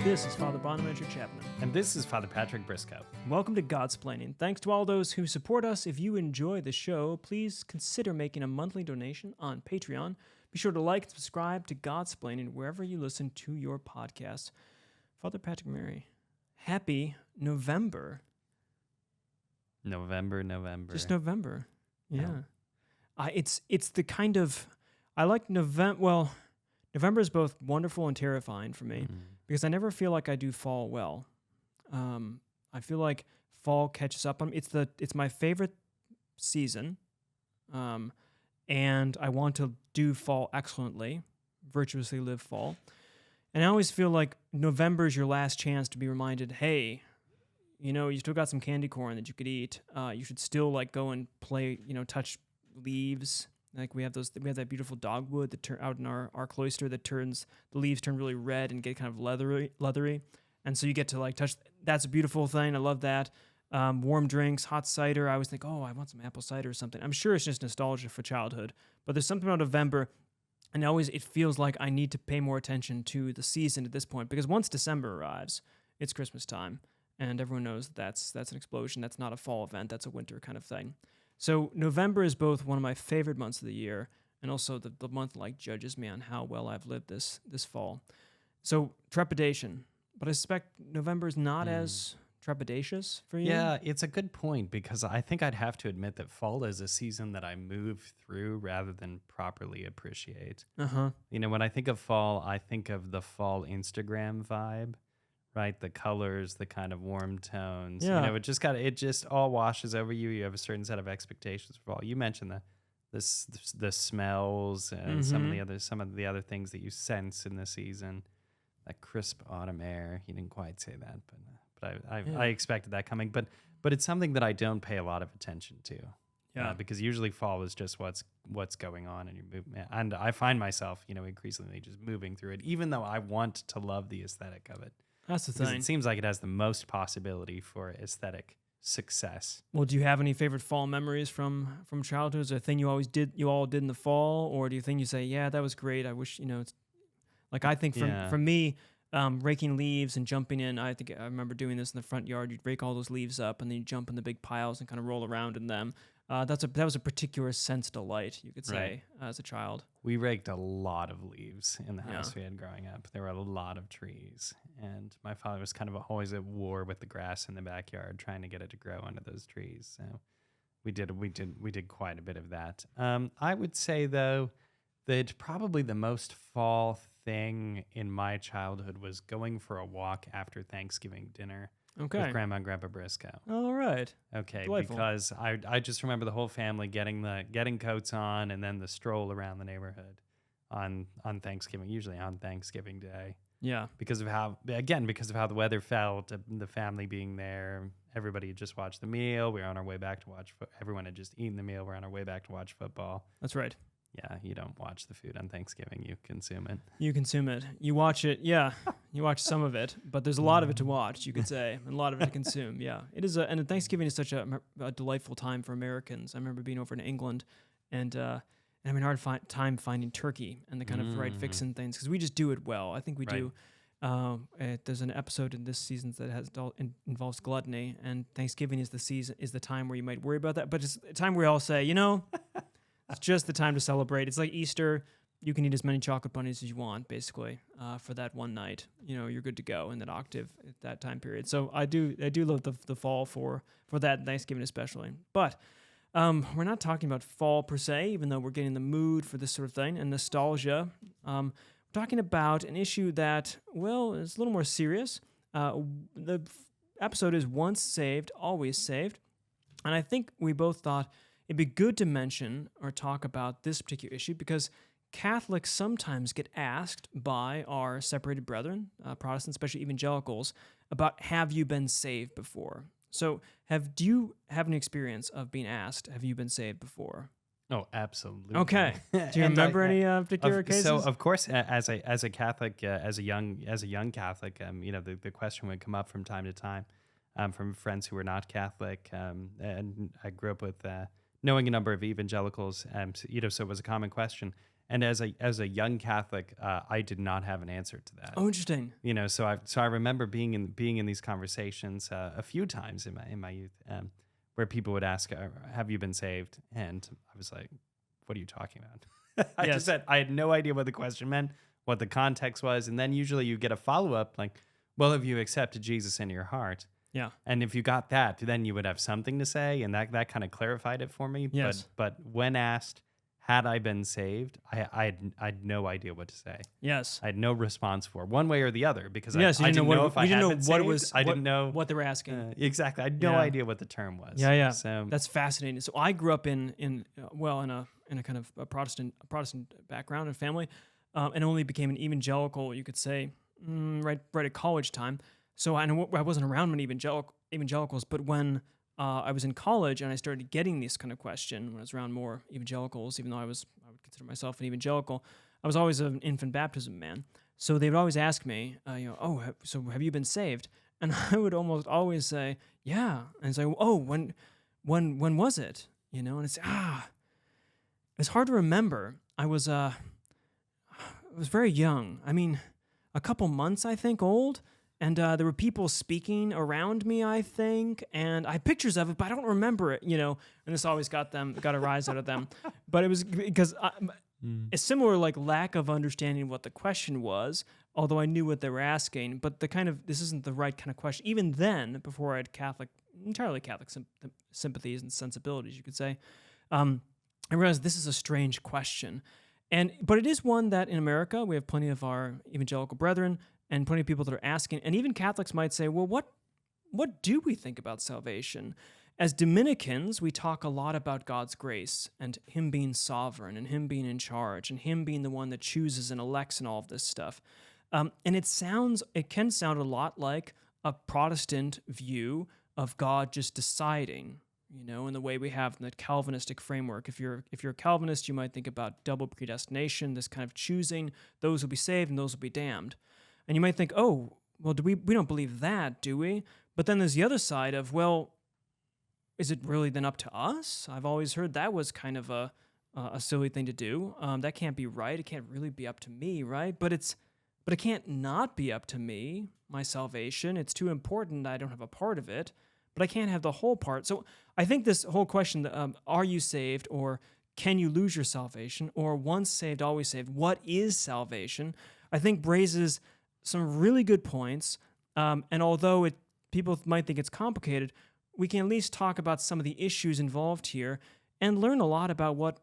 This is Father Bonaventure Chapman. And this is Father Patrick Briscoe. Welcome to Godsplaining. Thanks to all those who support us. If you enjoy the show, please consider making a monthly donation on Patreon. Be sure to like and subscribe to Godsplaining wherever you listen to your podcasts. Father Patrick Mary, happy November. November. Just November. Yeah. Yeah. It's the kind of... I like November... Well, November is both wonderful and terrifying for me because I never feel like I do fall well. I feel like fall catches up on me. It's my favorite season, and I want to do fall excellently, virtuously live fall. And I always feel like November is your last chance to be reminded, hey, you still got some candy corn that you could eat. You should still go and play, touch leaves. Like we have that beautiful dogwood that out in our cloister that the leaves turn really red and get kind of leathery. And so you get to touch, that's a beautiful thing. I love that. Warm drinks, hot cider. I always think, I want some apple cider or something. I'm sure it's just nostalgia for childhood, but there's something about November, and it feels like I need to pay more attention to the season at this point, because once December arrives, it's Christmas time, and everyone knows that's an explosion. That's not a fall event. That's a winter kind of thing. So November is both one of my favorite months of the year, and also the month judges me on how well I've lived this fall. So trepidation, but I suspect November is not as trepidatious for you. Yeah, it's a good point, because I think I'd have to admit that fall is a season that I move through rather than properly appreciate. When I think of fall, I think of the fall Instagram vibe. Right, the colors, the kind of warm tones. Yeah. It just all washes over you. You have a certain set of expectations for fall. You mentioned the smells and some of the other things that you sense in the season. That crisp autumn air. You didn't quite say that, but I expected that coming. But it's something that I don't pay a lot of attention to. Yeah, because usually fall is just what's going on in your movement, and I find myself increasingly just moving through it, even though I want to love the aesthetic of it. That's the thing. It seems like it has the most possibility for aesthetic success. Well, do you have any favorite fall memories from childhood? Is there a thing you all did in the fall, or do you think you say, yeah, that was great? I wish it's I think for me, raking leaves and jumping in. I think I remember doing this in the front yard. You'd rake all those leaves up, and then you jump in the big piles and kind of roll around in them. That was a particular sense delight, you could say, as a child. We raked a lot of leaves in the house we had growing up. There were a lot of trees, and my father was kind of always at war with the grass in the backyard, trying to get it to grow under those trees. So we did quite a bit of that. I would say though that probably the most fall thing in my childhood was going for a walk after Thanksgiving dinner. Okay. With Grandma and Grandpa Briscoe. All right. Okay, Delightful. because I just remember the whole family getting coats on and then the stroll around the neighborhood on Thanksgiving, usually on Thanksgiving Day. Yeah. Because of how the weather felt, the family being there, everybody had just watched the meal. We were on our way back to everyone had just eaten the meal. We're on our way back to watch football. That's right. Yeah, you don't watch the food on Thanksgiving. You consume it. You consume it. You watch it. Yeah, you watch some of it, but there's a lot of it to watch, you could say, and a lot of it to consume. Yeah, it is. And Thanksgiving is such a delightful time for Americans. I remember being over in England, and having a hard time finding turkey and the kind of right fixing things, because we just do it well. I think we do. There's an episode in this season that involves gluttony, and Thanksgiving is the time where you might worry about that, but it's a time where we all say, it's just the time to celebrate. It's like Easter. You can eat as many chocolate bunnies as you want, basically, for that one night. You're good to go in that octave at that time period. So I do love the fall for that, Thanksgiving especially. But we're not talking about fall per se, even though we're getting the mood for this sort of thing and nostalgia. We're talking about an issue that, is a little more serious. The episode is once saved, always saved. And I think we both thought it'd be good to mention or talk about this particular issue because Catholics sometimes get asked by our separated brethren, Protestants, especially evangelicals, about have you been saved before? So do you have an experience of being asked, have you been saved before? Oh, absolutely. Okay. Do you remember any particular cases? So, of course, as a Catholic, as a young Catholic, the question would come up from time to time from friends who were not Catholic, and I grew up with knowing a number of evangelicals, so it was a common question. And as a young Catholic, I did not have an answer to that. Oh, interesting. So I remember being in these conversations a few times in my youth, where people would ask, "Have you been saved?" And I was like, "What are you talking about?" I Yes. just said I had no idea what the question meant, what the context was, and then usually you get a follow up like, "Well, have you accepted Jesus into your heart?" Yeah. And if you got that, then you would have something to say, and that kind of clarified it for me. Yes. But when asked, had I been saved, I had no idea what to say. Yes. I had no response for one way or the other because Yes. I didn't know if I you didn't had know been what it saved. was. I didn't know what they were asking. exactly. I had no Yeah. idea what the term was. Yeah, yeah. So That's fascinating. So I grew up in a kind of a Protestant background and family, and only became an evangelical, you could say, right at college time. So I wasn't around many evangelicals, but when I was in college and I started getting this kind of question, when I was around more evangelicals, even though I would consider myself an evangelical, I was always an infant baptism man. So they would always ask me, so have you been saved? And I would almost always say, yeah. And say, oh, when was it? And it's it's hard to remember. I was very young. I mean, a couple months, I think, old. And there were people speaking around me, I think, and I had pictures of it, but I don't remember it, And this always got a rise out of them. But it was because a similar lack of understanding what the question was, although I knew what they were asking. But this isn't the right kind of question. Even then, before I had entirely Catholic sympathies and sensibilities, you could say, I realized this is a strange question, but it is one that in America we have plenty of our evangelical brethren. And plenty of people that are asking, and even Catholics might say, well, what do we think about salvation? As Dominicans, we talk a lot about God's grace and Him being sovereign and Him being in charge and Him being the one that chooses and elects and all of this stuff. And it can sound a lot like a Protestant view of God just deciding, in the way we have in the Calvinistic framework. If you're a Calvinist, you might think about double predestination, this kind of choosing those will be saved and those will be damned. And you might think, oh, well, we don't believe that, do we? But then there's the other side of, well, is it really then up to us? I've always heard that was kind of a silly thing to do. That can't be right. It can't really be up to me, right? But it can't not be up to me, my salvation. It's too important. I don't have a part of it, but I can't have the whole part. So I think this whole question, are you saved, or can you lose your salvation, or once saved, always saved? What is salvation? I think raises some really good points, and although people might think it's complicated, we can at least talk about some of the issues involved here and learn a lot about what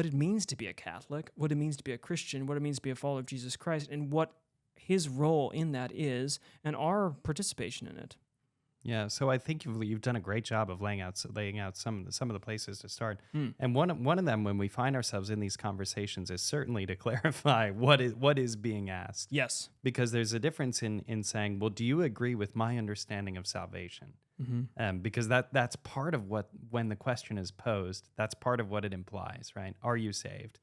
it means to be a Catholic, what it means to be a Christian, what it means to be a follower of Jesus Christ, and what His role in that is, and our participation in it. Yeah, so I think you've done a great job of laying out some of the places to start. And one of them, when we find ourselves in these conversations, is certainly to clarify what is being asked. Yes, because there's a difference in saying, well, do you agree with my understanding of salvation? Because that's part of when the question is posed, that's part of what it implies, right? Are you saved?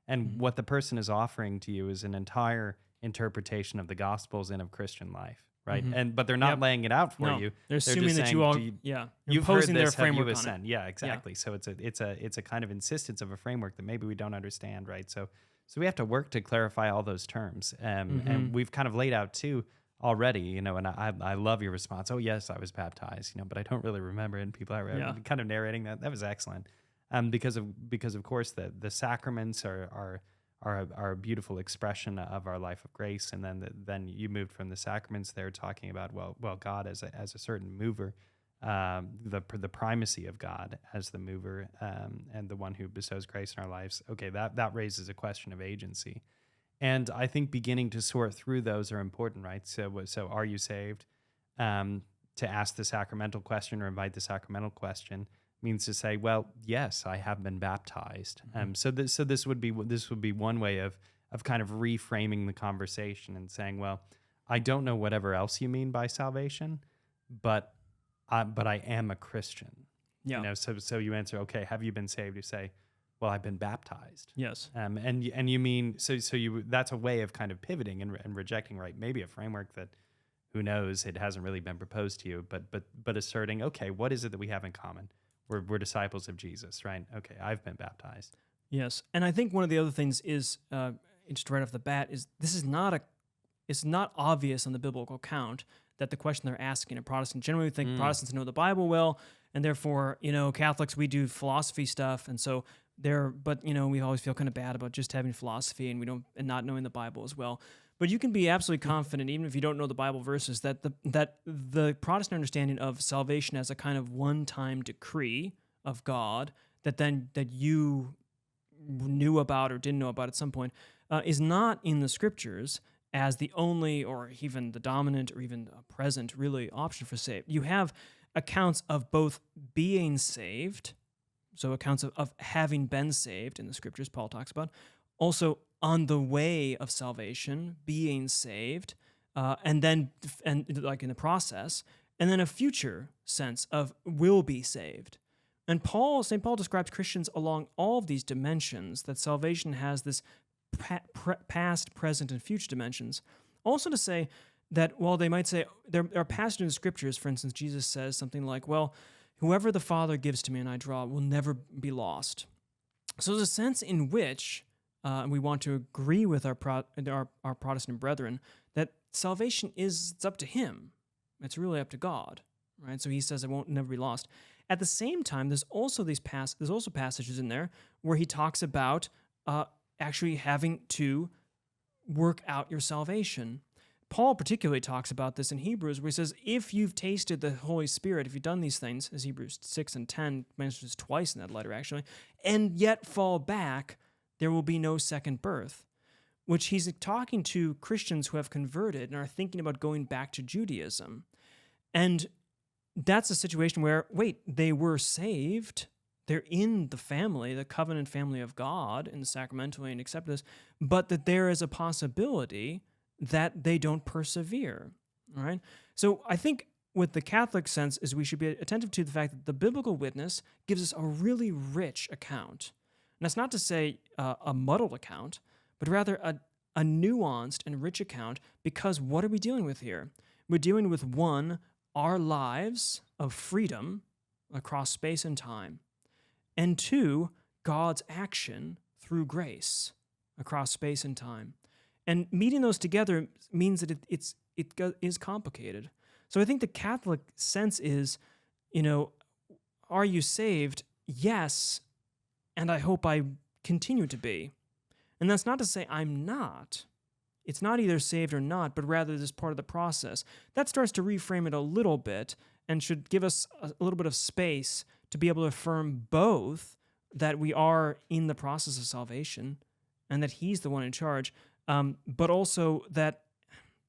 And what the person is offering to you is an entire interpretation of the Gospels and of Christian life. Right, but they're not laying it out for you. They're assuming just that saying, you've heard their this, have you framework on it. assent? Yeah, exactly. So it's a kind of insistence of a framework that maybe we don't understand, right? So we have to work to clarify all those terms, and we've kind of laid out too already, and I love your response. Oh yes, I was baptized, but I don't really remember it. And people are kind of narrating that. That was excellent, because of course the sacraments are a beautiful expression of our life of grace, and then you moved from the sacraments there talking about well God as a certain mover, the primacy of God as the mover, and the one who bestows grace in our lives. Okay, that raises a question of agency, and I think beginning to sort through those are important, right? So are you saved? To ask the sacramental question or invite the sacramental question means to say, well, yes, I have been baptized. So this would be one way of kind of reframing the conversation and saying, well, I don't know whatever else you mean by salvation, but I am a Christian. Yeah. So you answer, okay, have you been saved? You say, well, I've been baptized. Yes. And you mean that's a way of kind of pivoting and rejecting, right? Maybe a framework that, who knows, it hasn't really been proposed to you, but asserting, okay, what is it that we have in common? We're disciples of Jesus, right? Okay, I've been baptized. Yes, and I think one of the other things is just right off the bat is this is not a it's not obvious on the biblical account that the question they're asking a Protestant. Generally, we think Protestants know the Bible well, and therefore, Catholics, we do philosophy stuff, and so but we always feel kind of bad about just having philosophy and not knowing the Bible as well. But you can be absolutely confident, even if you don't know the Bible verses, that the Protestant understanding of salvation as a kind of one-time decree of God that you knew about or didn't know about at some point is not in the Scriptures as the only or even the dominant or even a present really option for saved. You have accounts of both being saved, so accounts of having been saved in the Scriptures, Paul talks about, also on the way of salvation, being saved, and like in the process, and then a future sense of will be saved. And St. Paul describes Christians along all of these dimensions, that salvation has this past, present, and future dimensions. Also to say that while they might say, there are passages in the Scriptures, for instance, Jesus says something like, well, whoever the Father gives to me and I draw will never be lost. So there's a sense in which, and we want to agree with our Protestant brethren, that salvation it's up to Him. It's really up to God, right? So He says it won't never be lost. At the same time, there's also passages in there where He talks about actually having to work out your salvation. Paul particularly talks about this in Hebrews, where he says, if you've tasted the Holy Spirit, if you've done these things, as Hebrews 6 and 10 mentions twice in that letter actually, and yet fall back, there will be no second birth, which he's talking to Christians who have converted and are thinking about going back to Judaism. And that's a situation where, wait, they were saved, they're in the family, the covenant family of God, in the sacramentally and accept this, but that there is a possibility that they don't persevere, all right? So I think with the Catholic sense is we should be attentive to the fact that the biblical witness gives us a really rich account. And that's not to say a muddled account, but rather a nuanced and rich account, because what are we dealing with here? We're dealing with, one, our lives of freedom across space and time, and two, God's action through grace across space and time. And meeting those together means that it is complicated. So I think the Catholic sense is, are you saved? Yes, and I hope I continue to be. And that's not to say I'm not. It's not either saved or not, but rather this part of the process. That starts to reframe it a little bit and should give us a little bit of space to be able to affirm both that we are in the process of salvation and that He's the one in charge, but also that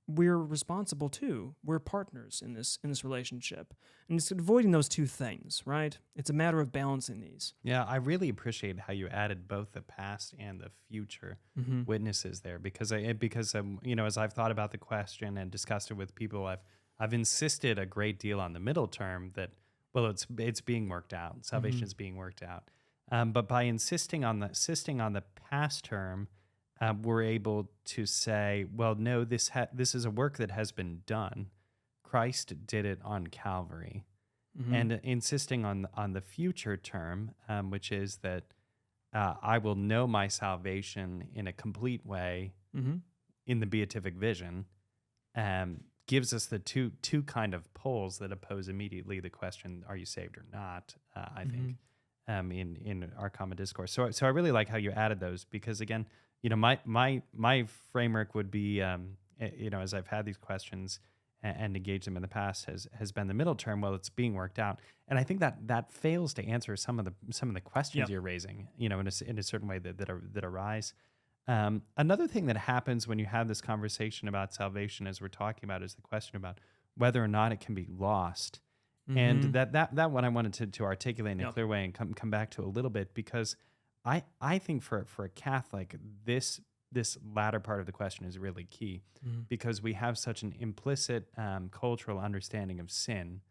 we're responsible too. We're partners in this relationship. And it's avoiding those two things, right? It's a matter of balancing these. Yeah, I really appreciate how you added both the past and the future witnesses there, because as I've thought about the question and discussed it with people, I've insisted a great deal on the middle term that, well, it's being worked out. Salvation is being worked out. But by insisting on the past term, we're able to say, well, no, this is a work that has been done. Christ did it on Calvary. And insisting on the future term, which is that I will know my salvation in a complete way in the beatific vision, gives us the two kind of poles that oppose immediately the question, are you saved or not, I think, in our common discourse. So I really like how you added those, because again, my framework would be, as I've had these questions and engaged them in the past, has been the middle term. Well, it's being worked out, and I think that fails to answer some of the questions you're raising, in a certain way that arise. Another thing that happens when you have this conversation about salvation, as we're talking about, is the question about whether or not it can be lost, and that one I wanted to articulate in a clear way and come back to a little bit, because I think for a Catholic, this latter part of the question is really key, because we have such an implicit cultural understanding of sin,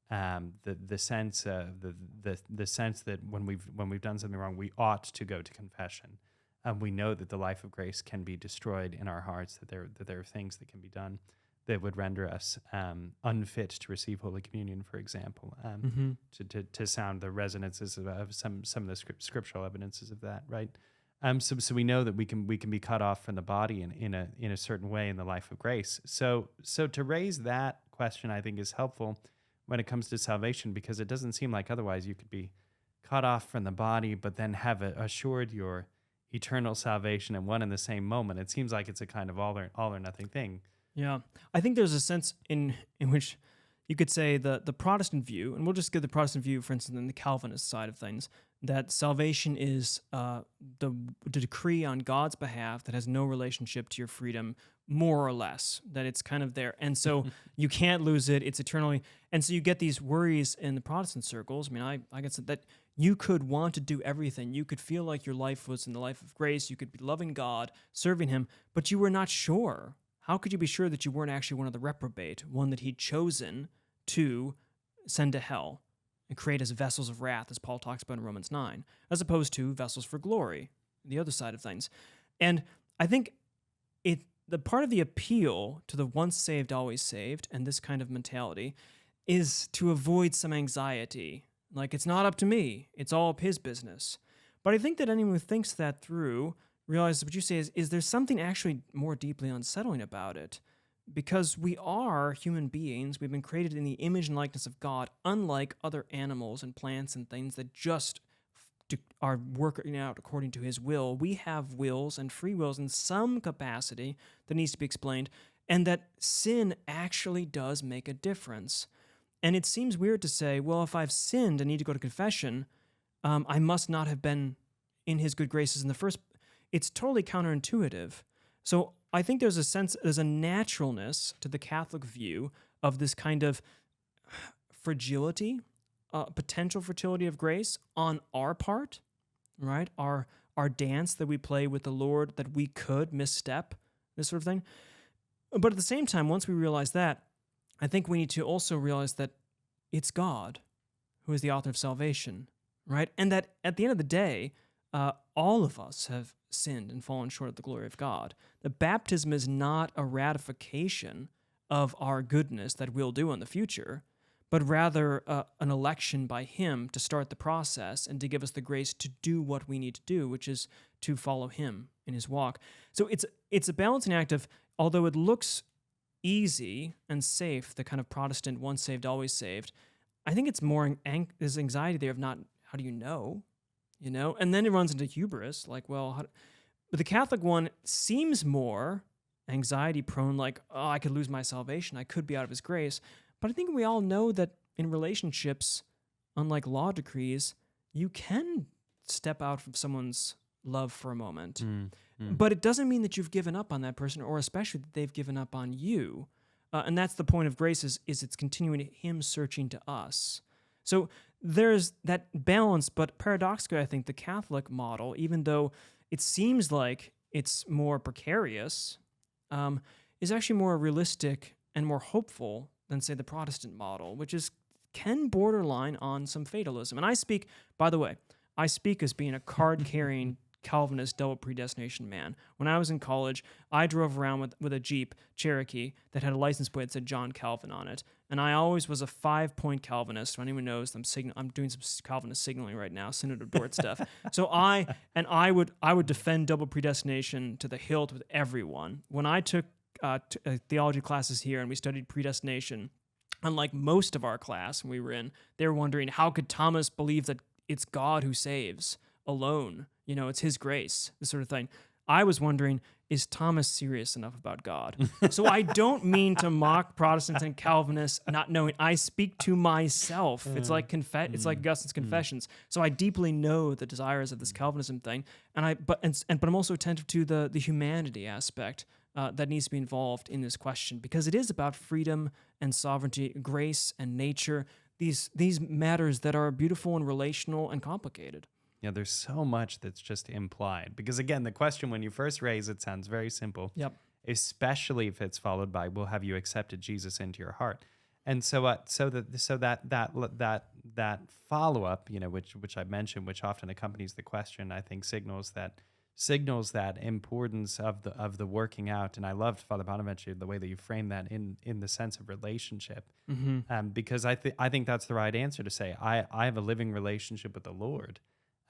the sense that when we've done something wrong, we ought to go to confession. We know that the life of grace can be destroyed in our hearts, that there are things that can be done. that would render us unfit to receive Holy Communion, for example, to sound the resonances of some of the scriptural evidences of that, right? So we know that we can be cut off from the body in a certain way in the life of grace. So to raise that question, I think, is helpful when it comes to salvation, because it doesn't seem like otherwise you could be cut off from the body, but then have assured your eternal salvation in one and the same moment. It seems like it's a kind of all or nothing thing. Yeah, I think there's a sense in which you could say the Protestant view, and we'll just give the Protestant view, for instance, in the Calvinist side of things, that salvation is the decree on God's behalf that has no relationship to your freedom, more or less, that it's kind of there. And so you can't lose it. It's eternally. And so you get these worries in the Protestant circles. I mean, I guess that you could want to do everything. You could feel like your life was in the life of grace. You could be loving God, serving him, but you were not sure. How could you be sure that you weren't actually one of the reprobate, one that he'd chosen to send to hell and create as vessels of wrath, as Paul talks about in Romans 9, as opposed to vessels for glory, the other side of things? And I think the part of the appeal to the once saved, always saved, and this kind of mentality is to avoid some anxiety. Like, it's not up to me. It's all up his business. But I think that anyone who thinks that through realizes what you say is there's something actually more deeply unsettling about it. Because we are human beings. We've been created in the image and likeness of God, unlike other animals and plants and things that just are working out according to his will. We have wills and free wills in some capacity that needs to be explained, and that sin actually does make a difference. And it seems weird to say, well, if I've sinned and need to go to confession, I must not have been in his good graces in the first. It's totally counterintuitive. So I think there's a naturalness to the Catholic view of this kind of fragility, potential fertility of grace on our part, right? Our dance that we play with the Lord, that we could misstep, this sort of thing. But at the same time, once we realize that, I think we need to also realize that it's God who is the author of salvation, right? And that at the end of the day, all of us have sinned and fallen short of the glory of God. The baptism is not a ratification of our goodness that we'll do in the future, but rather an election by him to start the process and to give us the grace to do what we need to do, which is to follow him in his walk. So it's a balancing act of, although it looks easy and safe, the kind of Protestant once saved, always saved, I think it's more there's anxiety there of not, how do you know? And then it runs into hubris, like, well, but the Catholic one seems more anxiety prone, like, oh, I could lose my salvation, I could be out of his grace. But I think we all know that in relationships, unlike law decrees, you can step out from someone's love for a moment. But it doesn't mean that you've given up on that person, or especially that they've given up on you. And that's the point of grace, is it's continuing him searching to us. So there's that balance, but paradoxically, I think the Catholic model, even though it seems like it's more precarious, is actually more realistic and more hopeful than, say, the Protestant model, which can borderline on some fatalism. And I speak, by the way, as being a card-carrying Calvinist double predestination man. When I was in college, I drove around with a Jeep Cherokee that had a license plate that said John Calvin on it. And I always was a 5-point Calvinist. So anyone knows, I'm doing some Calvinist signaling right now, Synod of Dort stuff. So I would defend double predestination to the hilt with everyone. When I took theology classes here and we studied predestination, unlike most of our class when we were in, they were wondering, how could Thomas believe that it's God who saves alone? It's his grace, this sort of thing. I was wondering, is Thomas serious enough about God? So I don't mean to mock Protestants and Calvinists not knowing. I speak to myself. It's like it's like Augustine's Confessions. So I deeply know the desires of this Calvinism thing, but I'm also attentive to the humanity aspect that needs to be involved in this question, because it is about freedom and sovereignty, grace and nature. These matters that are beautiful and relational and complicated. Yeah, there's so much that's just implied. Because again, the question when you first raise it sounds very simple. Yep. Especially if it's followed by, "Well, have you accepted Jesus into your heart?" And so that follow up, which I mentioned, which often accompanies the question, I think signals that signals that importance of the working out. And I loved, Father Bonaventure, the way that you frame that in the sense of relationship, because I think that's the right answer to say I have a living relationship with the Lord,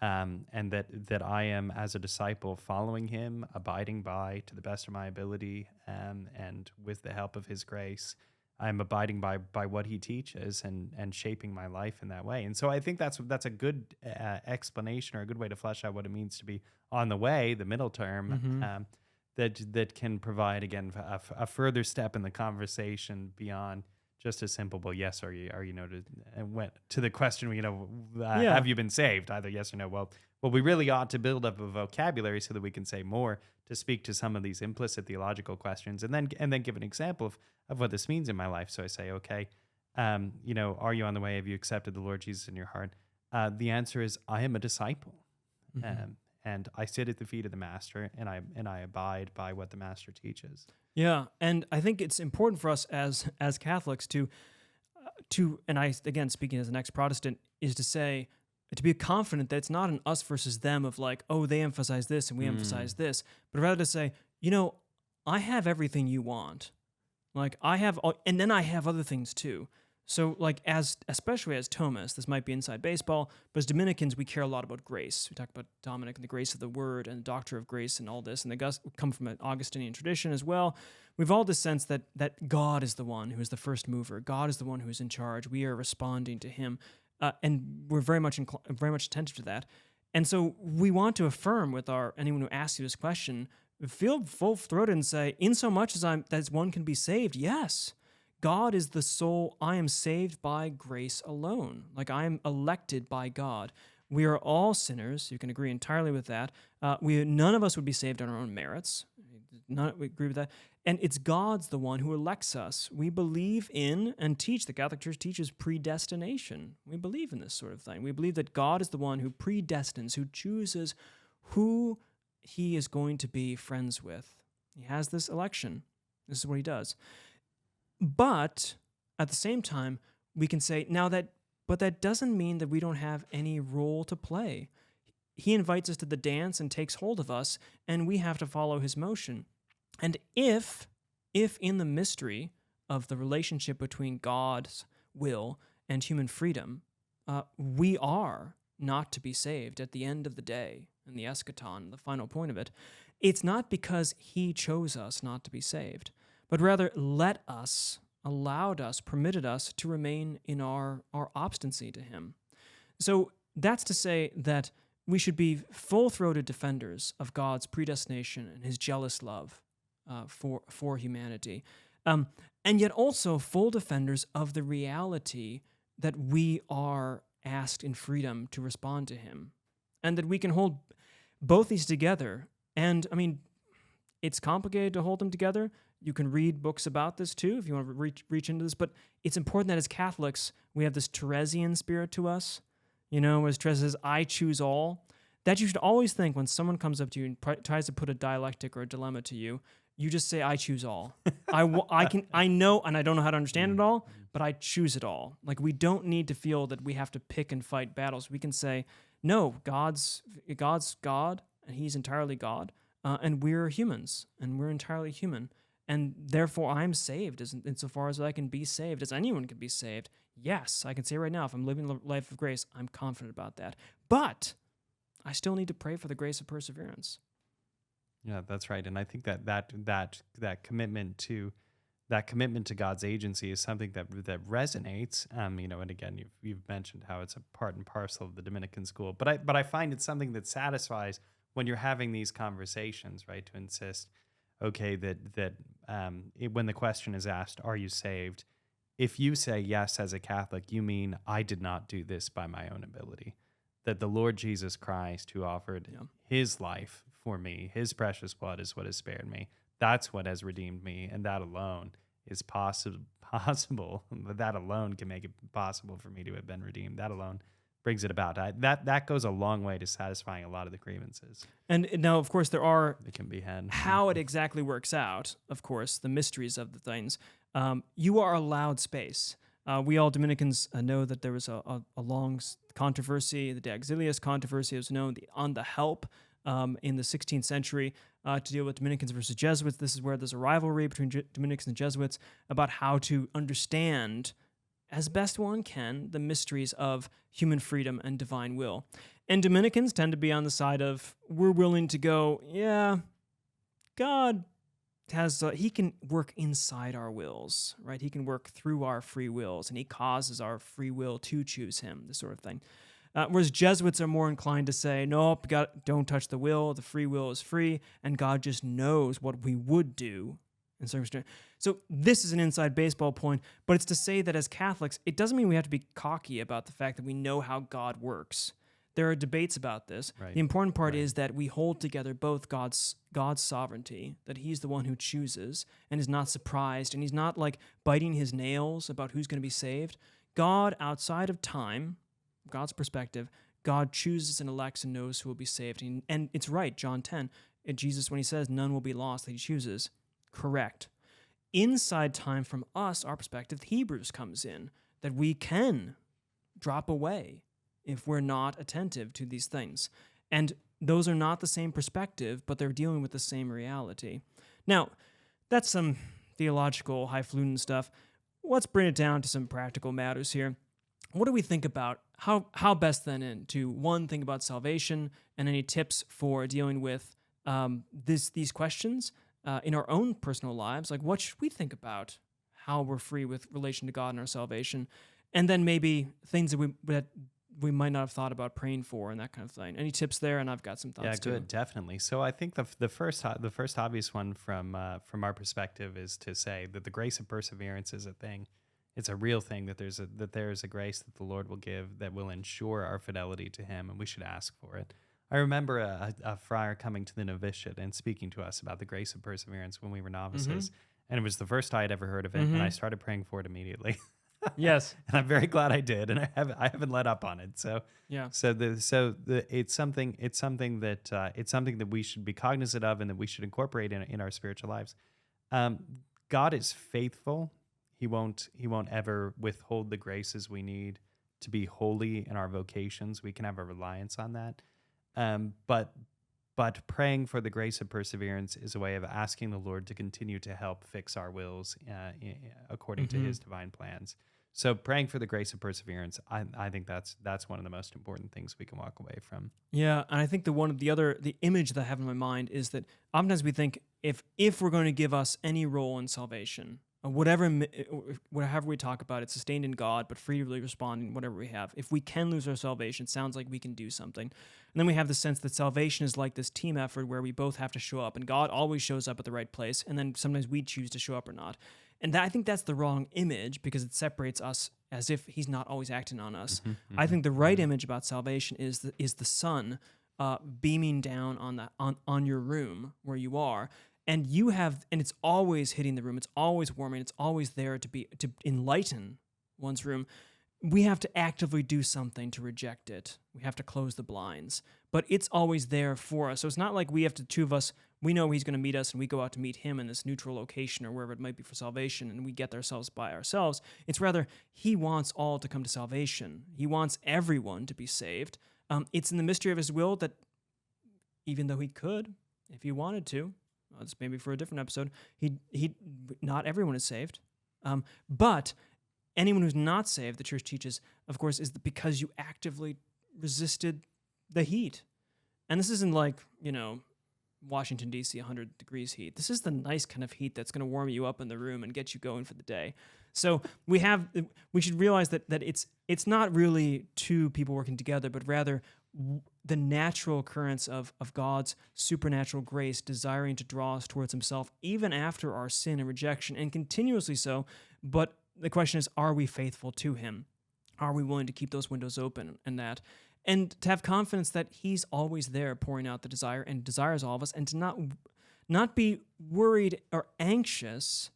and that I am, as a disciple, following Him, abiding by to the best of my ability, and with the help of His grace, I'm abiding by what He teaches and shaping my life in that way. And so I think that's a good explanation, or a good way to flesh out what it means to be on the way, the middle term, that can provide, again, a further step in the conversation beyond just a simple, well, yes, are you noted, and went to the question, have you been saved? Either yes or no. Well, we really ought to build up a vocabulary so that we can say more to speak to some of these implicit theological questions, and then give an example of what this means in my life. So I say, okay, are you on the way? Have you accepted the Lord Jesus in your heart? The answer is, I am a disciple, and I sit at the feet of the Master, and I abide by what the Master teaches. Yeah, and I think it's important for us as Catholics to, and I, again, speaking as an ex-Protestant, is to say, to be confident that it's not an us versus them of like, oh, they emphasize this and we emphasize this, but rather to say, I have everything you want. Like, I have, and then I have other things too. So, like, especially as Thomists, this might be inside baseball, but as Dominicans, we care a lot about grace. We talk about Dominic and the grace of the Word and the doctrine of grace and all this, and they come from an Augustinian tradition as well. We've all this sense that God is the one who is the first mover. God is the one who is in charge. We are responding to Him, and we're very much attentive to that. And so we want to affirm with anyone who asks you this question, feel full-throated and say, in so much as one can be saved, yes. God is the sole, I am saved by grace alone. Like, I am elected by God. We are all sinners. You can agree entirely with that. None of us would be saved on our own merits. We agree with that. And it's God's the one who elects us. We believe in and teach, the Catholic Church teaches predestination. We believe in this sort of thing. We believe that God is the one who predestines, who chooses who He is going to be friends with. He has this election. This is what He does. But at the same time, we can say, but that doesn't mean that we don't have any role to play. He invites us to the dance and takes hold of us, and we have to follow His motion. And if in the mystery of the relationship between God's will and human freedom, we are not to be saved at the end of the day, in the eschaton, the final point of it, it's not because He chose us not to be saved, but rather allowed us, permitted us to remain in our obstinacy to Him. So that's to say that we should be full-throated defenders of God's predestination and His jealous love for humanity, and yet also full defenders of the reality that we are asked in freedom to respond to Him, and that we can hold both these together. And I mean, it's complicated to hold them together. You can read books about this too if you want to reach into this, but it's important that as Catholics, we have this Theresian spirit to us. As Teresa says, I choose all. That you should always think when someone comes up to you and tries to put a dialectic or a dilemma to you, you just say, I choose all. I know, and I don't know how to understand it all, but I choose it all. Like, we don't need to feel that we have to pick and fight battles. We can say, no, God's God, and He's entirely God, and we're humans, and we're entirely human. And therefore, I'm saved insofar as I can be saved, as anyone can be saved. Yes, I can say right now, if I'm living the life of grace, I'm confident about that. But I still need to pray for the grace of perseverance. Yeah, that's right. And I think that commitment to God's agency is something that resonates. And again, you've mentioned how it's a part and parcel of the Dominican school, but I find it's something that satisfies when you're having these conversations, right? To insist, okay, when the question is asked, are you saved? If you say yes as a Catholic, you mean I did not do this by my own ability. That the Lord Jesus Christ, who offered His life for me, His precious blood is what has spared me. That's what has redeemed me, and that alone is possible. That alone can make it possible for me to have been redeemed. That alone brings it about. That goes a long way to satisfying a lot of the grievances. And now, of course, that can be had. How it exactly works out, of course, the mysteries of the things. You are allowed space. We all Dominicans know that there was a long controversy, the De Auxiliis controversy was known, on the help in the 16th century to deal with Dominicans versus Jesuits. This is where there's a rivalry between Dominicans and Jesuits about how to understand, as best one can, the mysteries of human freedom and divine will. And Dominicans tend to be on the side of, we're willing to go, yeah, God has, he can work inside our wills, right? He can work through our free wills, and he causes our free will to choose him, this sort of thing. Whereas Jesuits are more inclined to say, nope, don't touch the will, the free will is free, and God just knows what we would do in circumstance. So this is an inside baseball point, but it's to say that as Catholics, it doesn't mean we have to be cocky about the fact that we know how God works. There are debates about this. Right. The important part is that we hold together both God's sovereignty, that he's the one who chooses and is not surprised, and he's not like biting his nails about who's going to be saved. God, outside of time, God's perspective, God chooses and elects and knows who will be saved. And it's right, John 10, Jesus, when he says none will be lost, that he chooses, correct. Inside time from us, our perspective, Hebrews comes in, that we can drop away if we're not attentive to these things. And those are not the same perspective, but they're dealing with the same reality. Now, that's some theological, highfalutin stuff. Let's bring it down to some practical matters here. What do we think about how best then to, one, think about salvation and any tips for dealing with these questions in our own personal lives? Like, what should we think about how we're free with relation to God and our salvation? And then maybe things that we might not have thought about praying for and that kind of thing. Any tips there? And I've got some thoughts too. Yeah, good, definitely. So I think the first obvious one from our perspective is to say that the grace of perseverance is a thing. It's a real thing, that there is a grace that the Lord will give that will ensure our fidelity to him, and we should ask for it. I remember a friar coming to the novitiate and speaking to us about the grace of perseverance when we were novices, and it was the first I had ever heard of it, and I started praying for it immediately. Yes, and I'm very glad I did, and I haven't let up on it. So yeah, it's something that we should be cognizant of, and that we should incorporate in our spiritual lives. God is faithful. He won't ever withhold the graces we need to be holy in our vocations. We can have a reliance on that. But praying for the grace of perseverance is a way of asking the Lord to continue to help fix our wills according to his divine plans. So praying for the grace of perseverance, I think that's one of the most important things we can walk away from. Yeah, and I think the image that I have in my mind is that oftentimes we think if we're going to give us any role in salvation, whatever we talk about, it's sustained in God, but freely responding, whatever we have. If we can lose our salvation, it sounds like we can do something. And then we have the sense that salvation is like this team effort where we both have to show up, and God always shows up at the right place, and then sometimes we choose to show up or not. And I think that's the wrong image, because it separates us as if he's not always acting on us. I think the right image about salvation is the sun beaming down on your room where you are. And it's always hitting the room. It's always warming. It's always there to enlighten one's room. We have to actively do something to reject it. We have to close the blinds. But it's always there for us. So it's not like we have to, two of us, we know he's going to meet us, and we go out to meet him in this neutral location or wherever it might be for salvation, and we get ourselves by ourselves. It's rather, he wants all to come to salvation. He wants everyone to be saved. It's in the mystery of his will that, even though he could, if he wanted to, it's maybe for a different episode, he not everyone is saved. But anyone who's not saved, the church teaches, of course, is because you actively resisted the heat. And this isn't like, Washington, D.C., 100 degrees heat. This is the nice kind of heat that's going to warm you up in the room and get you going for the day. So we should realize that it's not really two people working together, but rather the natural occurrence of God's supernatural grace desiring to draw us towards himself, even after our sin and rejection, and continuously so. But the question is, are we faithful to him? Are we willing to keep those windows open and that? And to have confidence that he's always there pouring out the desire and desires all of us, and to not be worried or anxious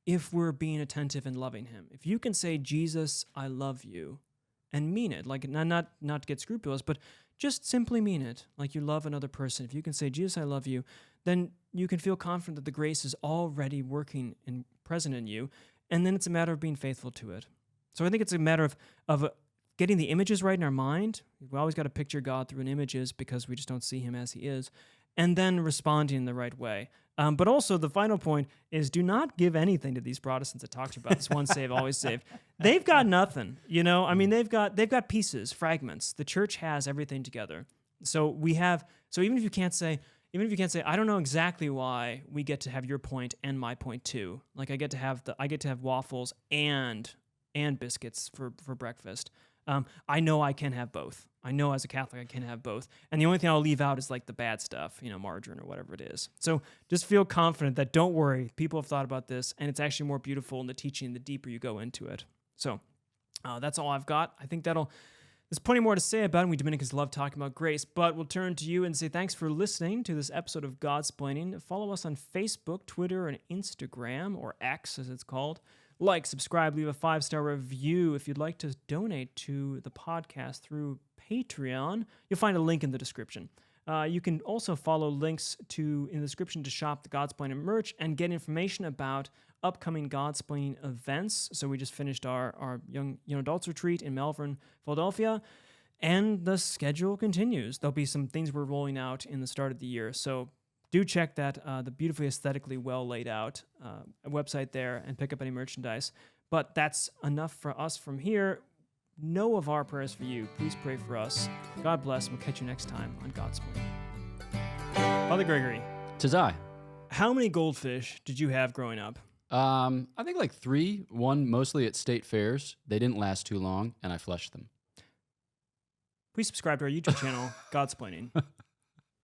if we're being attentive and loving him. If you can say, Jesus, I love you, and mean it, like not to get scrupulous, but just simply mean it, like you love another person. If you can say, Jesus, I love you, then you can feel confident that the grace is already working and present in you, and then it's a matter of being faithful to it. So I think it's a matter of getting the images right in our mind. We always got to picture God through images because we just don't see him as he is. And then responding in the right way. But also the final point is do not give anything to these Protestants that talks about this once saved, always saved. They've got nothing, you know. I mean, they've got pieces, fragments. The church has everything together. So even if you can't say, I don't know exactly why we get to have your point and my point too. Like I get to have waffles and biscuits for breakfast. I know I can have both. I know as a Catholic I can have both. And the only thing I'll leave out is like the bad stuff, you know, margarine or whatever it is. So just feel confident that don't worry, people have thought about this, and it's actually more beautiful in the teaching the deeper you go into it. So that's all I've got. I think there's plenty more to say about it. We Dominicans love talking about grace, but we'll turn to you and say thanks for listening to this episode of Godsplaining. Follow us on Facebook, Twitter, and Instagram, or X as it's called. Like, subscribe, leave a 5-star review. If you'd like to donate to the podcast through Patreon, you'll find a link in the description. You can also follow links in the description to shop the Godsplaining merch and get information about upcoming Godsplaining events. So we just finished our young adults retreat in Melbourne, Philadelphia, and the schedule continues. There'll be some things we're rolling out in the start of the year. So do check that, the beautifully aesthetically well laid out website there, and pick up any merchandise. But that's enough for us from here. Know of our prayers for you. Please pray for us. God bless, and we'll catch you next time on Godsplaining. Father Gregory. 'Tis I. How many goldfish did you have growing up? I think like 3. One mostly at state fairs. They didn't last too long, and I flushed them. Please subscribe to our YouTube channel, Godsplaining.